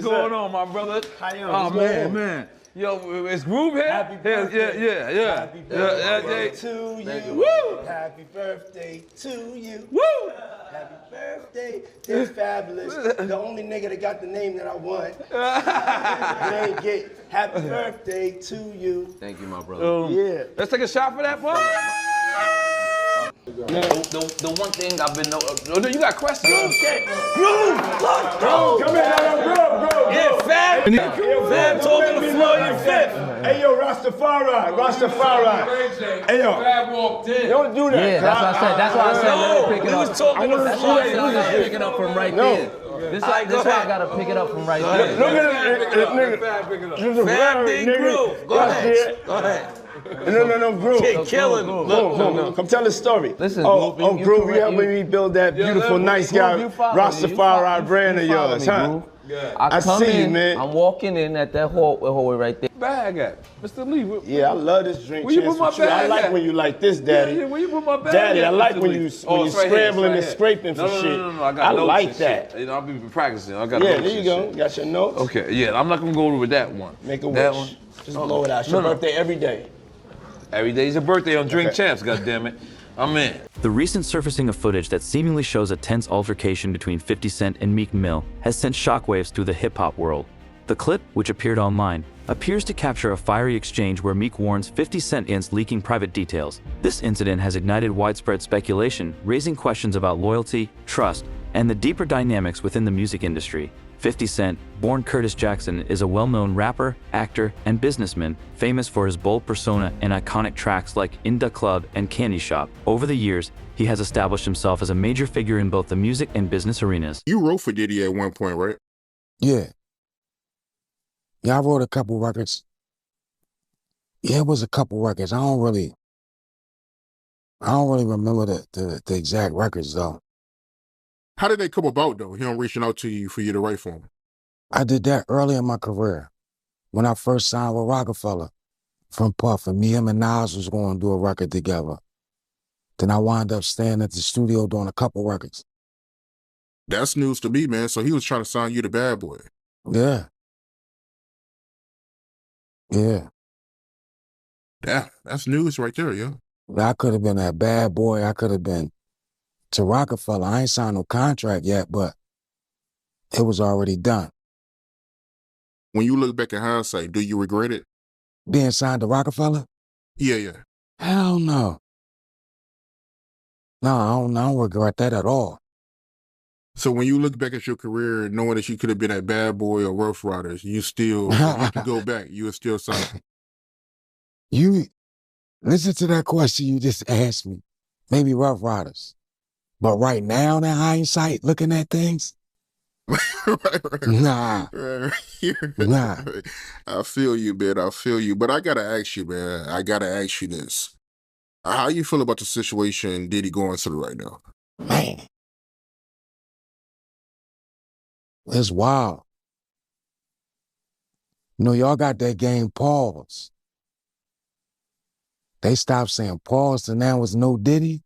What's going on, my brother? How you? Oh, man. Yo, it's Groove here? Happy birthday. Yeah. Happy birthday to you. Woo! Happy birthday to you. Woo! Happy birthday. It's fabulous. The only nigga that got the name that I want. It ain't get happy birthday to you. Thank you, my brother. Yeah. Let's take a shot for that, bro. The one thing I've been No, you got questions? Groove, let's go. Come here, Groove. Yeah, Fab. Fab talking to Floyd in fifth. Hey, yo, Rastafari. Hey, yo. Fab walked in. Don't do that. Yeah, that's what I said. That's why I said let me pick it We up. was talking to That's why I said I Floyd. gotta pick it up from right there. This why I gotta pick it up from right there. Look at this nigga. Fab did Groove. Go ahead. No, Groove. Kid killing. Look. Come tell the story. Listen, Groove, you helped me build that beautiful, nice guy, Rastafari brand of yours, huh? I come see you, in, man. I'm walking in at that hallway right there. Bag at Mr. Lee. Yeah, I love this drink. Where you put my Chance with you. I bag like at? when you like this, Daddy. Yeah, where you put my bag Daddy, at, I like Mr. when Lee? you It's scrambling right and here. scraping for shit. No, I got I notes like and that. shit. You know, I'll be practicing. I got Yeah, notes there you and go. shit. Got your notes? Okay, yeah, I'm not gonna go with that one. Make a That wish. one. Just blow it out. It's your birthday every day. Every day's your birthday on Drink Champs, goddammit. I'm in. The recent surfacing of footage that seemingly shows a tense altercation between 50 Cent and Meek Mill has sent shockwaves through the hip-hop world. The clip, which appeared online, appears to capture a fiery exchange where Meek warns 50 Cent against leaking private details. This incident has ignited widespread speculation, raising questions about loyalty, trust, and the deeper dynamics within the music industry. 50 Cent, born Curtis Jackson, is a well-known rapper, actor, and businessman, famous for his bold persona and iconic tracks like In Da Club and Candy Shop. Over the years, he has established himself as a major figure in both the music and business arenas. You wrote for Diddy at one point, right? Yeah. Yeah, I wrote a couple records. Yeah, it was a couple records. I don't really remember the exact records though. How did they come about, though, him reaching out to you for you to write for him? I did that early in my career. When I first signed with Rockefeller from Puff, and me, him, and Nas was going to do a record together. Then I wound up staying at the studio doing a couple records. That's news to me, man. So he was trying to sign you to Bad Boy. Yeah. Yeah. That's news right there, yo. I could have been that Bad Boy. I could have been to Rockefeller. I ain't signed no contract yet, but it was already done. When you look back in hindsight, do you regret it? Being signed to Rockefeller? Yeah. Hell no. No, I don't regret that at all. So when you look back at your career, knowing that you could have been at Bad Boy or Rough Riders, you still, you can go back, you would still sign. You listen to that question you just asked me. Maybe Rough Riders. But right now, in hindsight, looking at things, right. Nah. Nah. I feel you, man. I feel you. But I gotta ask you, man. I gotta ask you this. How you feel about the situation Diddy going through right now? Man. It's wild. You know, y'all got that game pause. They stopped saying pause and now it's no Diddy.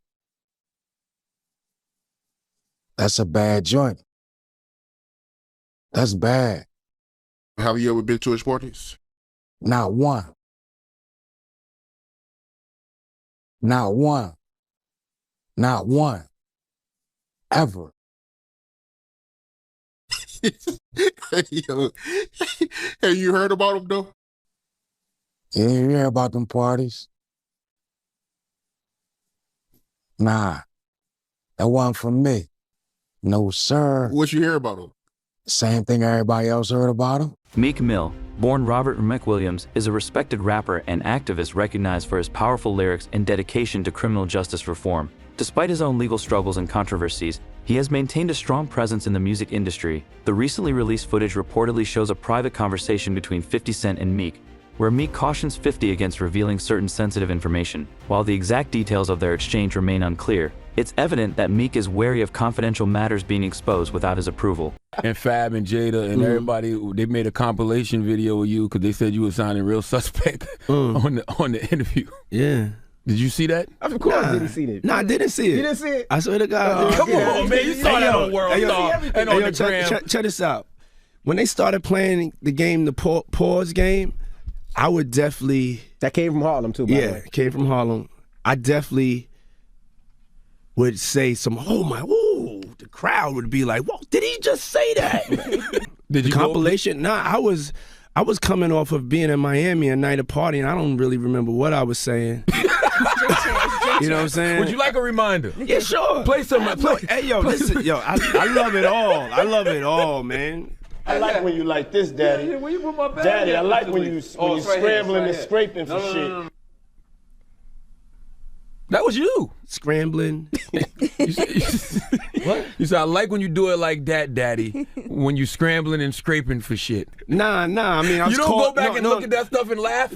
That's a bad joint. That's bad. Have you ever been to his parties? Not one. Not one. Not one. Ever. Yo, have you heard about him, though? You hear about them parties? Nah. That wasn't for me. No, sir. What you hear about him? Same thing everybody else heard about him. Meek Mill, born Robert McWilliams, is a respected rapper and activist recognized for his powerful lyrics and dedication to criminal justice reform. Despite his own legal struggles and controversies, he has maintained a strong presence in the music industry. The recently released footage reportedly shows a private conversation between 50 Cent and Meek, where Meek cautions 50 against revealing certain sensitive information. While the exact details of their exchange remain unclear, it's evident that Meek is wary of confidential matters being exposed without his approval. And Fab and Jada and everybody, they made a compilation video of you because they said you were sounding real suspect on the interview. Yeah. Did you see that? Of course I didn't see it. No, I didn't see it. You didn't see it? I swear to God. Come on, man. You saw that on World Star and on the gram. Check this out. when they started playing the game, the pause game, I would definitely. That came from Harlem too, by the way. Yeah, it came from Harlem. I definitely would say ooh, the crowd would be like, whoa, did he just say that? Did you the compilation? Nah, I was coming off of being in Miami a night of partying. I don't really remember what I was saying. You know what I'm saying? Would you like a reminder? Yeah, sure. Play some. Hey, yo, listen, yo, I love it all. I love it all, man. I like when you like this, Daddy. Yeah, where you put my bag? Daddy, I like when you it's right here, scrambling it's and right here. scraping for shit. No. That was you. Scrambling. What? You said, I like when you do it like that, Daddy. When you scrambling and scraping for shit. Nah. I mean, I was You don't called, go back and look at that stuff and laugh?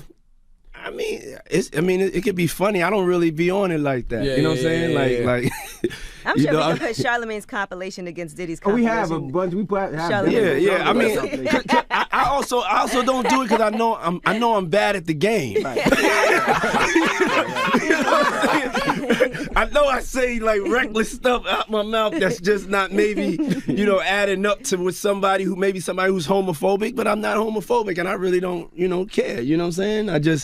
I mean, it could be funny. I don't really be on it like that. Yeah, you know what I'm saying? yeah. Like. I'm you sure know, we can put Charlamagne's compilation against Diddy's We compilation. have a bunch. We put. Charlamagne. Yeah. I mean, I also don't do it because I know I'm bad at the game. I know I say like reckless stuff out my mouth that's just not maybe adding up to with somebody who's homophobic, but I'm not homophobic and I really don't care. You know what I'm saying?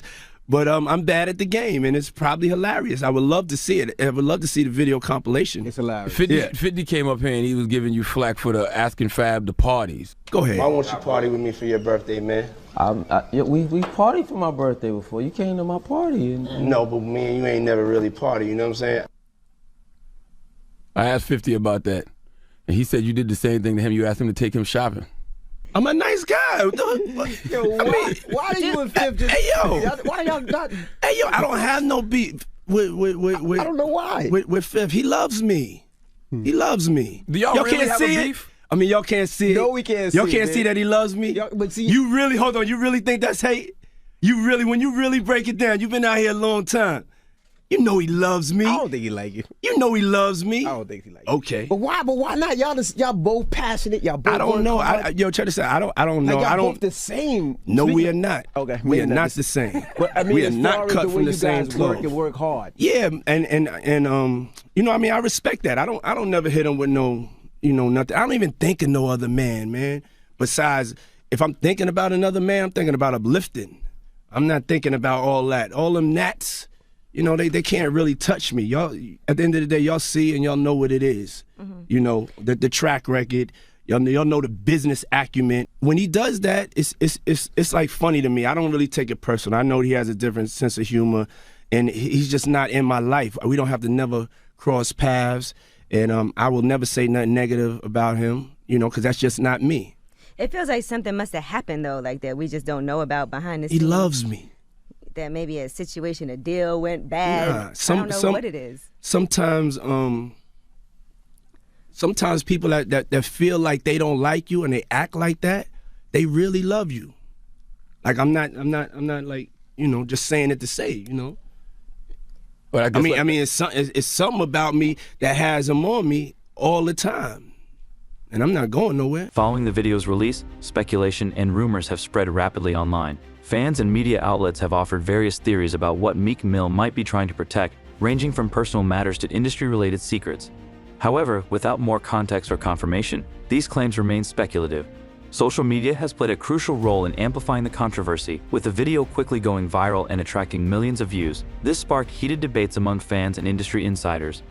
But I'm bad at the game, and it's probably hilarious. I would love to see it. I would love to see the video compilation. It's hilarious. 50 came up here and he was giving you flack for the asking Fab the parties. Go ahead. Why won't you party with me for your birthday, man? We partied for my birthday before. You came to my party. No, but me and you ain't never really party. You know what I'm saying? I asked 50 about that, and he said you did the same thing to him. You asked him to take him shopping. I'm a nice guy. Yo, why are you and Fif just? Hey, yo. Why y'all not? Hey, yo, I don't have no beef with I don't know why. With Fif. He loves me. He loves me. Do y'all really can't have see a it? beef? I mean, y'all can't see it. No, we can't see Y'all it, can't man. see that he loves me? But see, You really, hold on, you really think that's hate? When you really break it down, you've been out here a long time. You know he loves me. I don't think he like you. You know he loves me. I don't think he like you. Okay. But why? But why not? Y'all both passionate. Y'all both. I don't know. Yo, check this out. I don't know. Like, y'all I don't. both the same. No, we are not. Okay, we are not the same. But I mean, we are as not far as cut the way from the you same guys cloth. work and work hard. Yeah, and I mean, I respect that. I don't never hit him with no, nothing. I don't even think of no other man. Besides, if I'm thinking about another man, I'm thinking about uplifting. I'm not thinking about all that. All them gnats, they can't really touch me. Y'all, at the end of the day, y'all see and y'all know what it is. Mm-hmm. The track record. Y'all know the business acumen. When he does that, it's like funny to me. I don't really take it personal. I know he has a different sense of humor, and he's just not in my life. We don't have to never cross paths, and I will never say nothing negative about him, because that's just not me. It feels like something must have happened, though, like that we just don't know about behind the scenes. He loves me. That maybe a situation, a deal went bad. Nah, I don't know what it is. Sometimes people that feel like they don't like you and they act like that, they really love you. Like I'm not like, just saying it to say, But I mean, it's something about me that has them on me all the time. And I'm not going nowhere. Following the video's release, speculation and rumors have spread rapidly online. Fans and media outlets have offered various theories about what Meek Mill might be trying to protect, ranging from personal matters to industry-related secrets. However, without more context or confirmation, these claims remain speculative. Social media has played a crucial role in amplifying the controversy, with the video quickly going viral and attracting millions of views. This sparked heated debates among fans and industry insiders.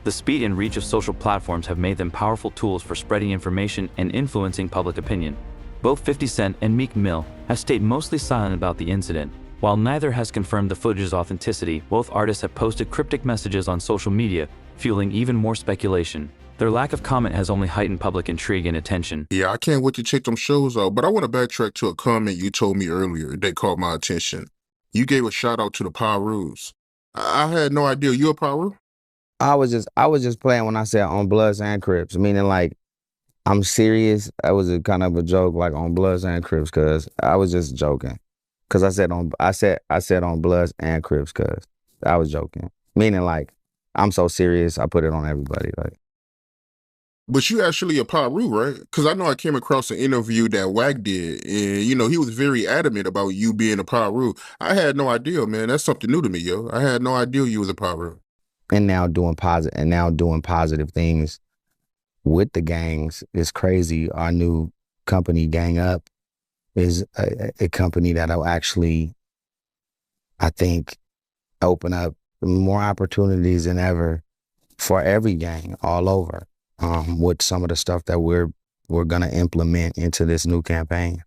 The speed and reach of social platforms have made them powerful tools for spreading information and influencing public opinion. Both 50 Cent and Meek Mill have stayed mostly silent about the incident. While neither has confirmed the footage's authenticity, both artists have posted cryptic messages on social media, fueling even more speculation. Their lack of comment has only heightened public intrigue and attention. Yeah, I can't wait to check them shows out, but I want to backtrack to a comment you told me earlier that caught my attention. You gave a shout out to the Pirus. I had no idea. You a Piru? I was just playing when I said on Bloods and Crips, meaning like I'm serious. That was a kind of a joke, like on Bloods and Crips, cause I was just joking. Cause I said on Bloods and Crips, cause I was joking. Meaning like I'm so serious, I put it on everybody. Like, but you actually a Piru, right? Because I know I came across an interview that Wack did, and he was very adamant about you being a Piru. I had no idea, man. That's something new to me, yo. I had no idea you was a Piru. and now doing positive things with the gangs is crazy. Our new company, Gang Up, is a company that'll actually, I think, open up more opportunities than ever for every gang all over, with some of the stuff that we're gonna implement into this new campaign.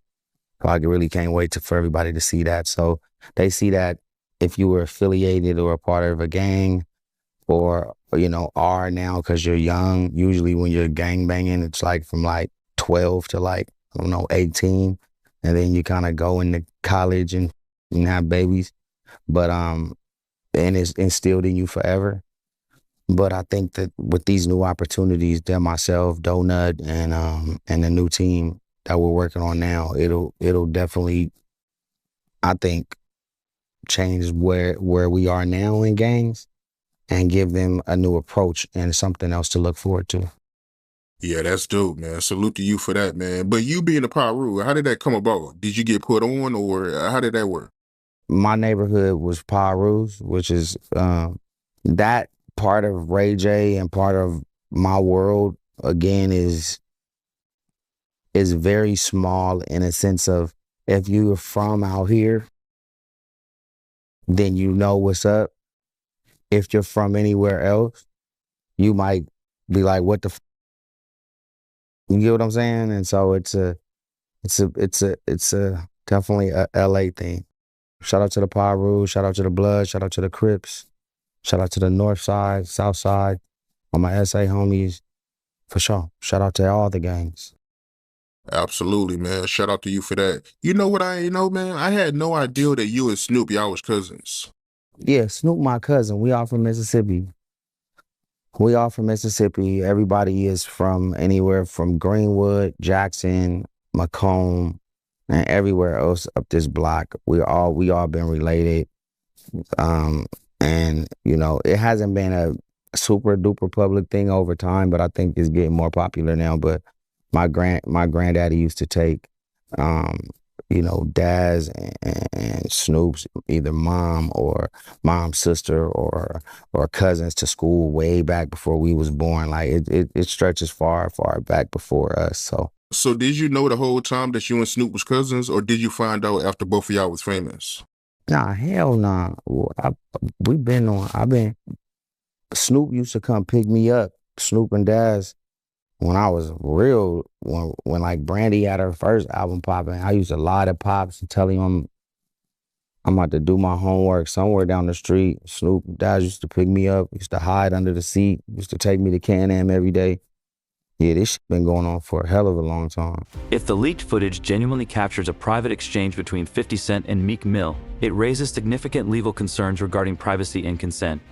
So I really can't wait for everybody to see that. So they see that if you were affiliated or a part of a gang, or are now because you're young. Usually when you're gang banging, it's like from like 12 to like 18, and then you kind of go into college and have babies. But and it's instilled in you forever. But I think that with these new opportunities, that myself, Donut, and the new team that we're working on now, it'll definitely, I think, change where we are now in gangs and give them a new approach and something else to look forward to. Yeah, that's dope, man. Salute to you for that, man. But you being a Paru, how did that come about? Did you get put on, or how did that work? My neighborhood was Paru's, which is that part of Ray J and part of my world, again, is very small in a sense of, if you're from out here, then you know what's up. If you're from anywhere else, you might be like, what the you get what I'm saying? And so it's a definitely a LA thing. Shout out to the Paru, shout out to the Blood, shout out to the Crips, shout out to the North Side, South Side, all my SA homies, for sure. Shout out to all the gangs. Absolutely, man. Shout out to you for that. You know what I ain't know, man? I had no idea that you and Snoop, y'all was cousins. Yeah, Snoop, my cousin. We all from Mississippi. Everybody is from anywhere from Greenwood, Jackson, Macomb, and everywhere else up this block. We all been related. And it hasn't been a super duper public thing over time, but I think it's getting more popular now. But my granddaddy used to take Daz and Snoop's either mom or mom's sister or cousins to school way back before we was born. Like it stretches far back before us. So did you know the whole time that you and Snoop was cousins, or did you find out after both of y'all was famous? Nah, hell nah. Snoop used to come pick me up, Snoop and Daz, when I was real, when like Brandy had her first album popping. I used to lie to Pops and tell him I'm about to do my homework somewhere down the street. Snoop and Daz used to pick me up, used to hide under the seat, used to take me to Can-Am every day. Yeah, this shit been going on for a hell of a long time. If the leaked footage genuinely captures a private exchange between 50 Cent and Meek Mill, it raises significant legal concerns regarding privacy and consent.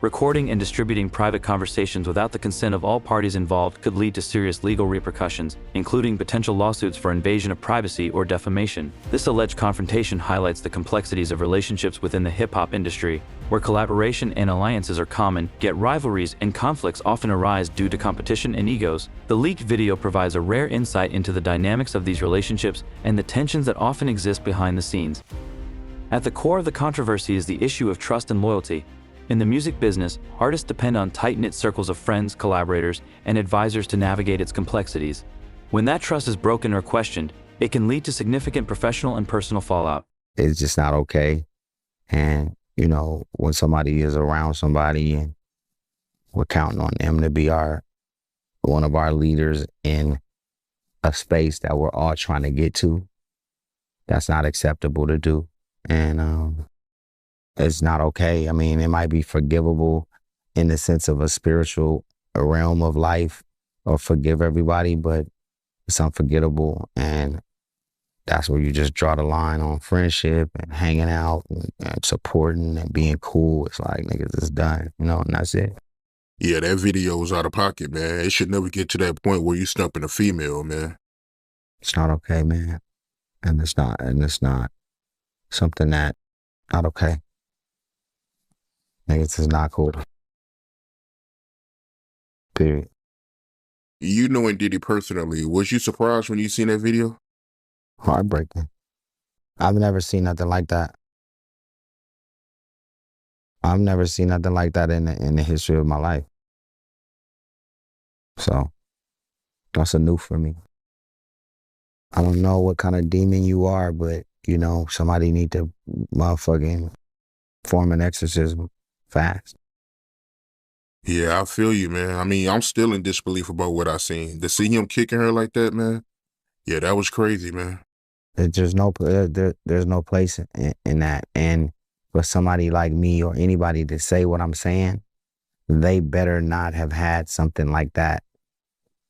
Recording and distributing private conversations without the consent of all parties involved could lead to serious legal repercussions, including potential lawsuits for invasion of privacy or defamation. This alleged confrontation highlights the complexities of relationships within the hip-hop industry, where collaboration and alliances are common, yet rivalries and conflicts often arise due to competition and egos. The leaked video provides a rare insight into the dynamics of these relationships and the tensions that often exist behind the scenes. At the core of the controversy is the issue of trust and loyalty. In the music business, artists depend on tight-knit circles of friends, collaborators, and advisors to navigate its complexities. When that trust is broken or questioned, it can lead to significant professional and personal fallout. It's just not okay. And, when somebody is around somebody and we're counting on them to be one of our leaders in a space that we're all trying to get to, that's not acceptable to do. And, it's not okay. I mean, it might be forgivable in the sense of a spiritual realm of life, or forgive everybody, but it's unforgettable. And that's where you just draw the line on friendship and hanging out and supporting and being cool. It's like, niggas, it's done, and that's it. Yeah, that video was out of pocket, man. It should never get to that point where you stumping a female, man. It's not okay, man. And it's not something that not okay. Niggas is not cool. Period. You knowing Diddy personally, was you surprised when you seen that video? Heartbreaking. I've never seen nothing like that. I've never seen nothing like that in the history of my life. So that's a new for me. I don't know what kind of demon you are, but you know, somebody need to motherfucking form an exorcism fast. Yeah, I feel you, man. I mean, I'm still in disbelief about what I seen. To see him kicking her like that, man. Yeah, that was crazy, man. There's there's no place in that. And for somebody like me or anybody to say what I'm saying, they better not have had something like that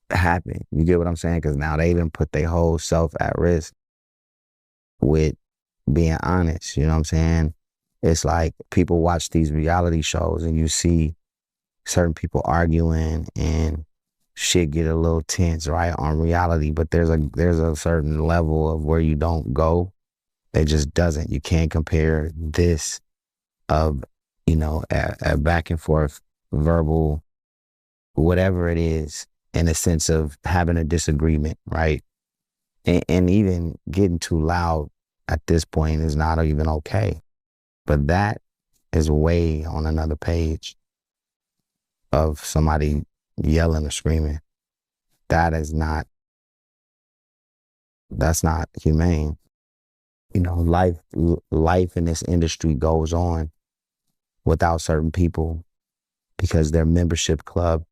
happen. You get what I'm saying? Because now they even put their whole self at risk with being honest. You know what I'm saying? It's like people watch these reality shows and you see certain people arguing and shit get a little tense, right, on reality. But there's a certain level of where you don't go. It just doesn't. You can't compare this of, you know, a back and forth verbal, whatever it is, in a sense of having a disagreement, right? And even getting too loud at this point is not even okay. But that is way on another page of somebody yelling or screaming. That's not humane. You know, life in this industry goes on without certain people because their membership club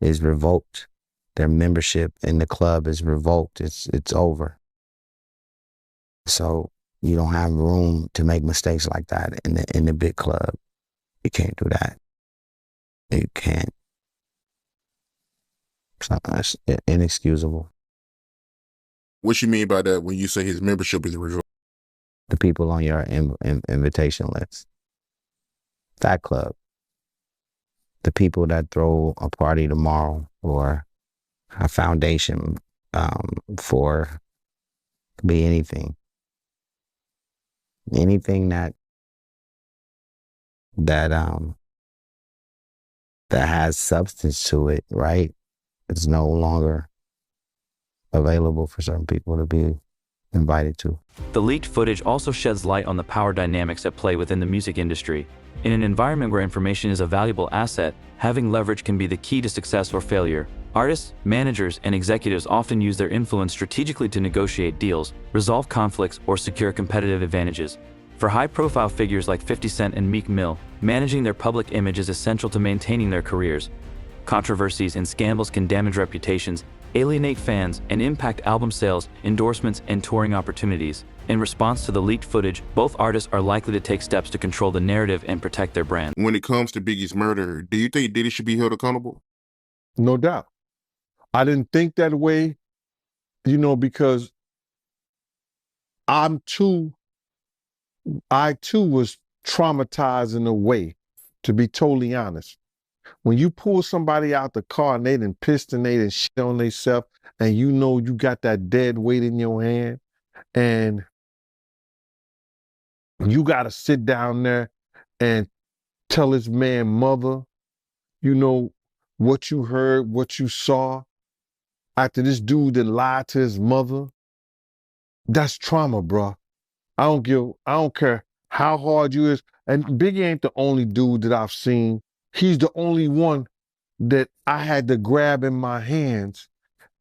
is revoked. Their membership in the club is revoked. It's over. So you don't have room to make mistakes like that in the big club. You can't do that. You can't. It's inexcusable. What you mean by that when you say his membership is revoked? The people on your invitation list. That club. The people that throw a party tomorrow or a foundation for be anything. Anything that has substance to it, right? It's no longer available for certain people to be invited to. The leaked footage also sheds light on the power dynamics at play within the music industry. In an environment where information is a valuable asset, having leverage can be the key to success or failure. Artists, managers, and executives often use their influence strategically to negotiate deals, resolve conflicts, or secure competitive advantages. For high-profile figures like 50 Cent and Meek Mill, managing their public image is essential to maintaining their careers. Controversies and scandals can damage reputations, alienate fans, and impact album sales, endorsements, and touring opportunities. In response to the leaked footage, both artists are likely to take steps to control the narrative and protect their brand. When it comes to Biggie's murder, do you think Diddy should be held accountable? No doubt. I didn't think that way, you know, because I too was traumatized in a way, to be totally honest. When you pull somebody out the car and they done pissed and they done shit on themselves and you know you got that dead weight in your hand and you got to sit down there and tell this man mother, you know, what you heard, what you saw after this dude that lied to his mother. That's trauma, bro. I don't care how hard you is. And Biggie ain't the only dude that I've seen. He's the only one that I had to grab in my hands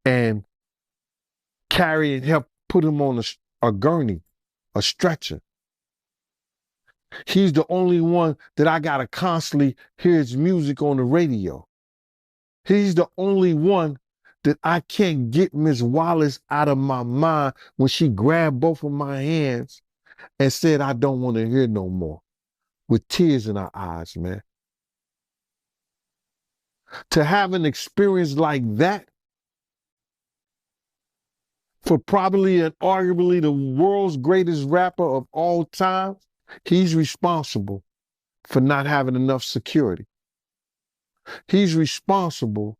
and carry and help put him on a gurney, a stretcher. He's the only one that I gotta constantly hear his music on the radio. He's the only one that I can't get Miss Wallace out of my mind when she grabbed both of my hands and said, I don't want to hear no more, with tears in her eyes, man. To have an experience like that for probably and arguably the world's greatest rapper of all time, he's responsible for not having enough security. He's responsible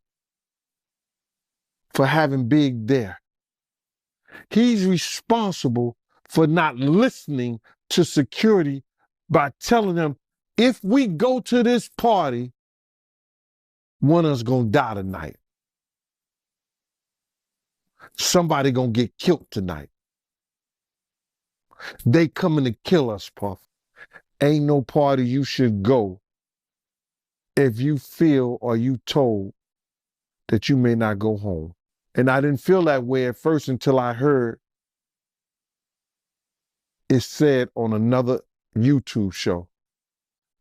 for having Big there. He's responsible for not listening to security by telling them, if we go to this party, one of us gonna die tonight. Somebody gonna get killed tonight. They coming to kill us, Puff. Ain't no party you should go if you feel or you told that you may not go home. And I didn't feel that way at first until I heard is said on another YouTube show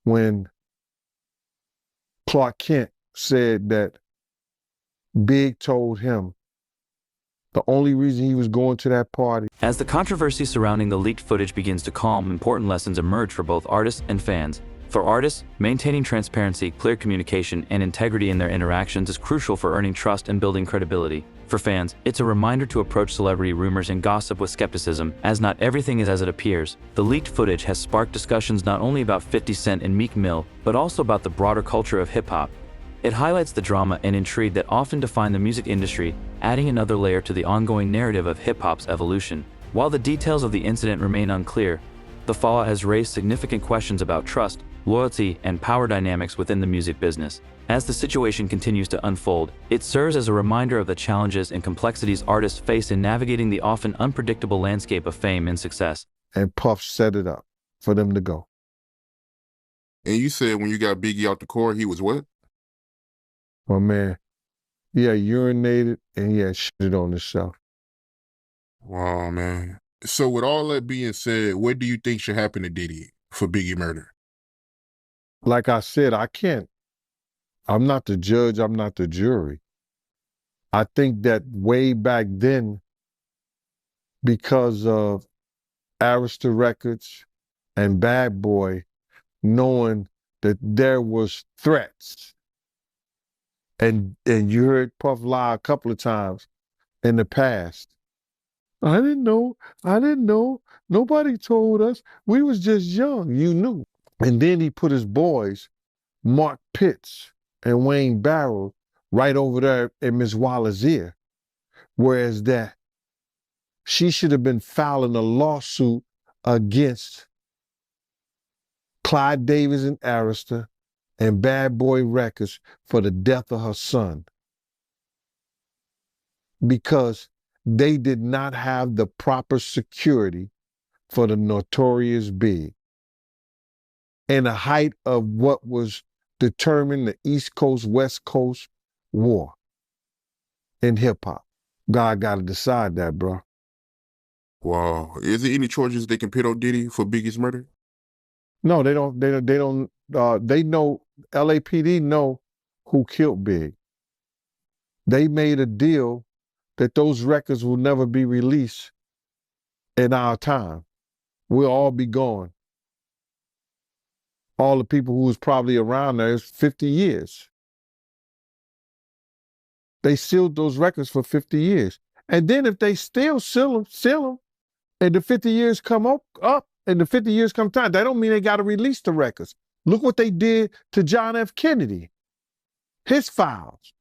when Clark Kent said that Big told him the only reason he was going to that party. As the controversy surrounding the leaked footage begins to calm, important lessons emerge for both artists and fans. For artists, maintaining transparency, clear communication, and integrity in their interactions is crucial for earning trust and building credibility. For fans, it's a reminder to approach celebrity rumors and gossip with skepticism, as not everything is as it appears. The leaked footage has sparked discussions not only about 50 Cent and Meek Mill, but also about the broader culture of hip-hop. It highlights the drama and intrigue that often define the music industry, adding another layer to the ongoing narrative of hip-hop's evolution. While the details of the incident remain unclear, the fallout has raised significant questions about trust, loyalty, and power dynamics within the music business. As the situation continues to unfold, it serves as a reminder of the challenges and complexities artists face in navigating the often unpredictable landscape of fame and success. And Puff set it up for them to go. And you said when you got Biggie out the car, he was what? My man, he had urinated and he had shit on himself. Wow, man. So with all that being said, what do you think should happen to Diddy for Biggie murder? Like I said, I'm not the judge, I'm not the jury. I think that way back then, because of Arista Records and Bad Boy, knowing that there was threats, and you heard Puff lie a couple of times in the past. I didn't know, nobody told us, we was just young, you knew. And then he put his boys, Mark Pitts and Wayne Barrow, right over there in Miss Waller's ear. Whereas that she should have been filing a lawsuit against Clyde Davis and Arista and Bad Boy Records for the death of her son. Because they did not have the proper security for the Notorious Big. In the height of what was determined the East Coast, West Coast war in hip hop. God got to decide that, bro. Wow. Is there any charges they can put on Diddy for Biggie's murder? No, they don't. They know, LAPD know who killed Big. They made a deal that those records will never be released in our time. We'll all be gone. All the people who was probably around there is 50 years. They sealed those records for 50 years. And then if they still seal them, and the 50 years come up and the 50 years come time, that don't mean they got to release the records. Look what they did to John F. Kennedy. His files.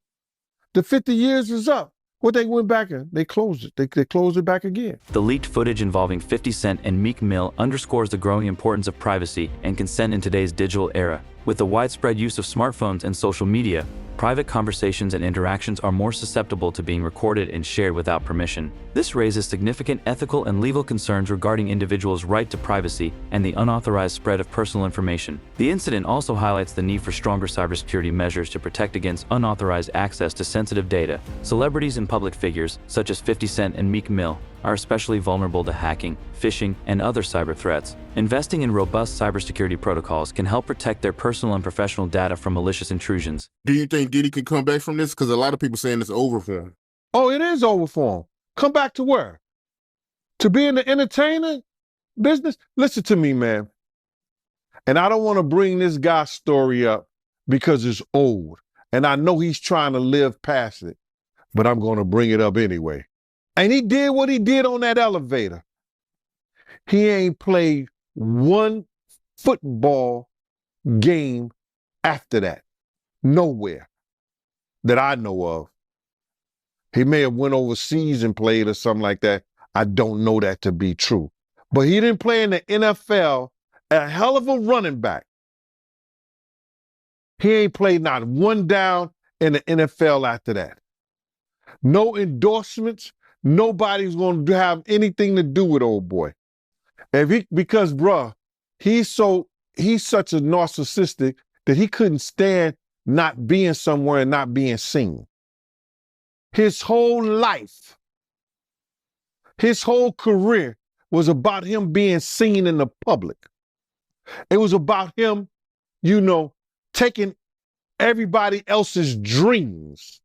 The 50 years was up. What they went back and they closed it. They closed it back again. The leaked footage involving 50 Cent and Meek Mill underscores the growing importance of privacy and consent in today's digital era. With the widespread use of smartphones and social media, private conversations and interactions are more susceptible to being recorded and shared without permission. This raises significant ethical and legal concerns regarding individuals' right to privacy and the unauthorized spread of personal information. The incident also highlights the need for stronger cybersecurity measures to protect against unauthorized access to sensitive data. Celebrities and public figures, such as 50 Cent and Meek Mill, are especially vulnerable to hacking, phishing, and other cyber threats. Investing in robust cybersecurity protocols can help protect their personal and professional data from malicious intrusions. Do you think Diddy can come back from this? Because a lot of people saying it's over for him. Oh, it is over for him. Come back to where? To be in the entertainer business? Listen to me, man. And I don't want to bring this guy's story up because it's old. And I know he's trying to live past it. But I'm going to bring it up anyway. And he did what he did on that elevator. He ain't played one football game after that. Nowhere that I know of. He may have went overseas and played or something like that. I don't know that to be true. But he didn't play in the NFL, a hell of a running back. He ain't played not one down in the NFL after that. No endorsements. Nobody's going to have anything to do with old boy. Because, bruh, he's such a narcissistic that he couldn't stand not being somewhere and not being seen. His whole life, his whole career was about him being seen in the public. It was about him, you know, taking everybody else's dreams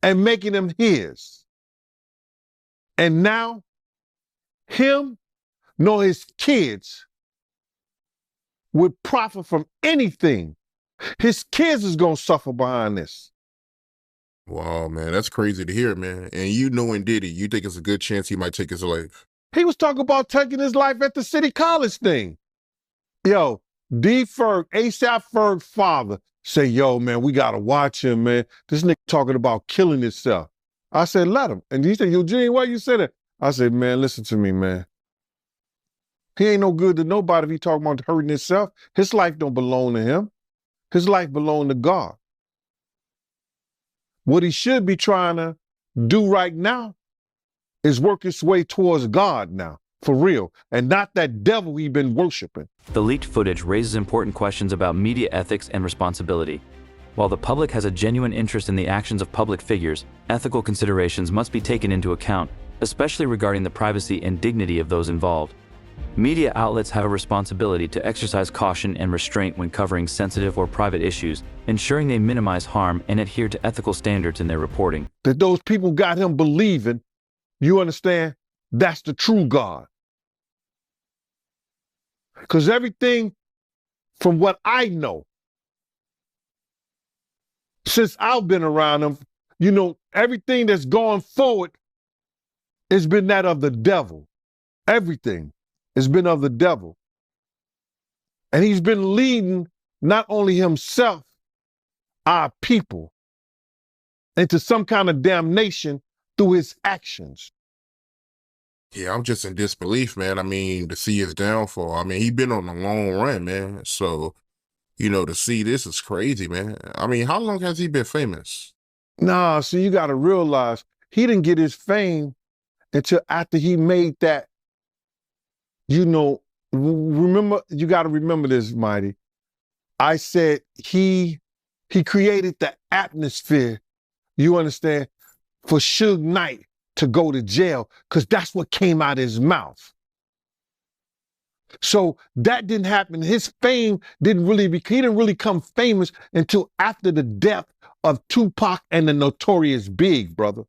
and making them his. And now, him nor his kids would profit from anything. His kids is gonna suffer behind this. Wow, man, that's crazy to hear, man. And you knowing Diddy, you think it's a good chance he might take his life? He was talking about taking his life at the City College thing. Yo, D. Ferg, ASAP Ferg's father, say, yo, man, we gotta watch him, man. This nigga talking about killing himself. I said, let him. And he said, Eugene, why you say that? I said, man, listen to me, man. He ain't no good to nobody if he talking about hurting himself. His life don't belong to him. His life belong to God. What he should be trying to do right now is work his way towards God now, for real, and not that devil we've been worshiping. The leaked footage raises important questions about media ethics and responsibility. While the public has a genuine interest in the actions of public figures, ethical considerations must be taken into account, especially regarding the privacy and dignity of those involved. Media outlets have a responsibility to exercise caution and restraint when covering sensitive or private issues, ensuring they minimize harm and adhere to ethical standards in their reporting. That those people got him believing, you understand, that's the true God. Because everything from what I know, since I've been around him, you know, everything that's going forward has been that of the devil. Everything has been of the devil. And he's been leading not only himself, our people, into some kind of damnation through his actions. Yeah, I'm just in disbelief, man. I mean, to see his downfall. I mean, he been on a long run, man. So, you know, to see this is crazy, man. I mean, how long has he been famous? Nah, so you got to realize he didn't get his fame until after he made that, you know, remember, you got to remember this, Mighty. I said he created the atmosphere, you understand, for Suge Knight to go to jail, because that's what came out of his mouth. So that didn't happen. His fame he didn't really come famous until after the death of Tupac and the Notorious Big, brother.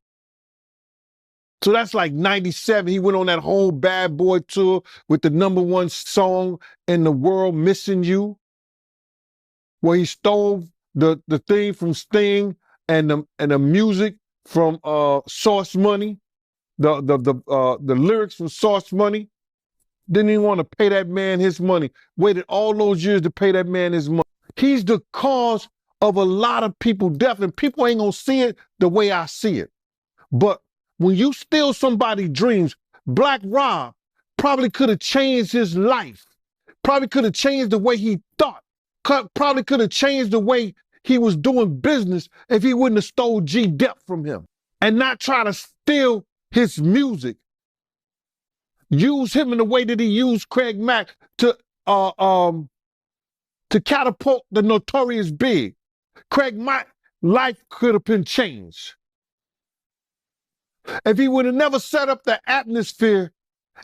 So that's like 97. He went on that whole Bad Boy tour with the #1 song in the world, Missing You, where he stole the thing from Sting and the music from Source Money, the lyrics from Source Money. Didn't even want to pay that man his money. Waited all those years to pay that man his money. He's the cause of a lot of people's death, and people ain't gonna see it the way I see it. But when you steal somebody's dreams, Black Rob probably could have changed his life. Probably could have changed the way he thought. Probably could have changed the way he was doing business if he wouldn't have stole G-Dep from him and not try to steal his music. Use him in the way that he used Craig Mack to catapult the Notorious Big. Craig Mack's life could have been changed if he would have never set up the atmosphere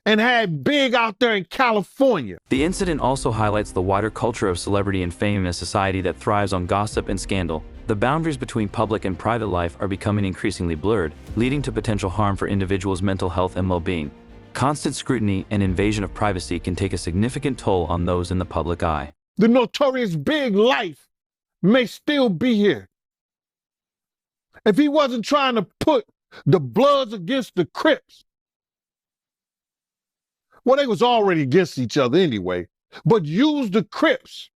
and had Big out there in California. The incident also highlights the wider culture of celebrity and fame in a society that thrives on gossip and scandal. The boundaries between public and private life are becoming increasingly blurred, leading to potential harm for individuals' mental health and well-being. Constant scrutiny and invasion of privacy can take a significant toll on those in the public eye. The Notorious Big life may still be here. If he wasn't trying to put the Bloods against the Crips, well, they was already against each other anyway, but use the Crips.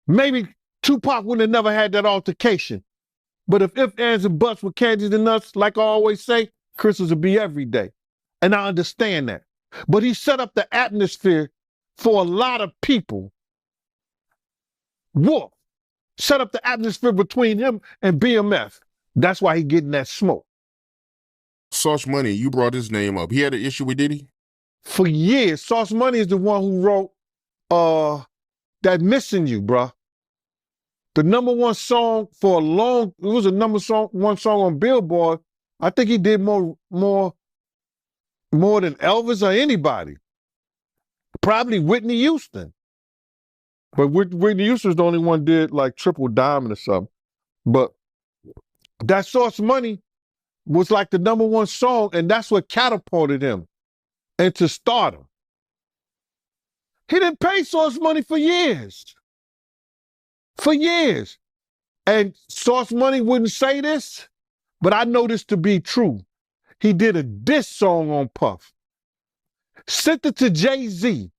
Maybe Tupac wouldn't have never had that altercation. But if ands, and buts were candies and nuts, like I always say, Christmas would be every day. And I understand that. But he set up the atmosphere for a lot of people. Wolf set up the atmosphere between him and BMF. That's why he getting that smoke. Sauce Money, you brought his name up. He had an issue with Diddy? For years. Sauce Money is the one who wrote that Missing You, bruh. The #1 song for a long, it was a #1 song on Billboard. I think he did more more than Elvis or anybody. Probably Whitney Houston. But Whitney Houston's the only one did like Triple Diamond or something. But that Sauce Money was like the #1 song, and that's what catapulted him into stardom. He didn't pay Sauce Money for years. For years. And Sauce Money wouldn't say this, but I know this to be true. He did a diss song on Puff. Sent it to Jay-Z.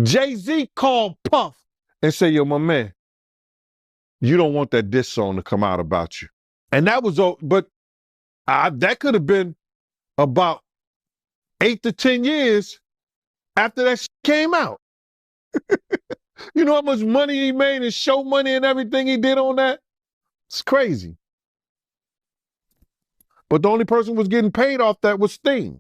Jay-Z called Puff and said, yo, my man, you don't want that diss song to come out about you. And that was, but that could have been about 8 to 10 years after that shit came out. You know how much money he made and show money and everything he did on that? It's crazy. But the only person who was getting paid off that was Sting.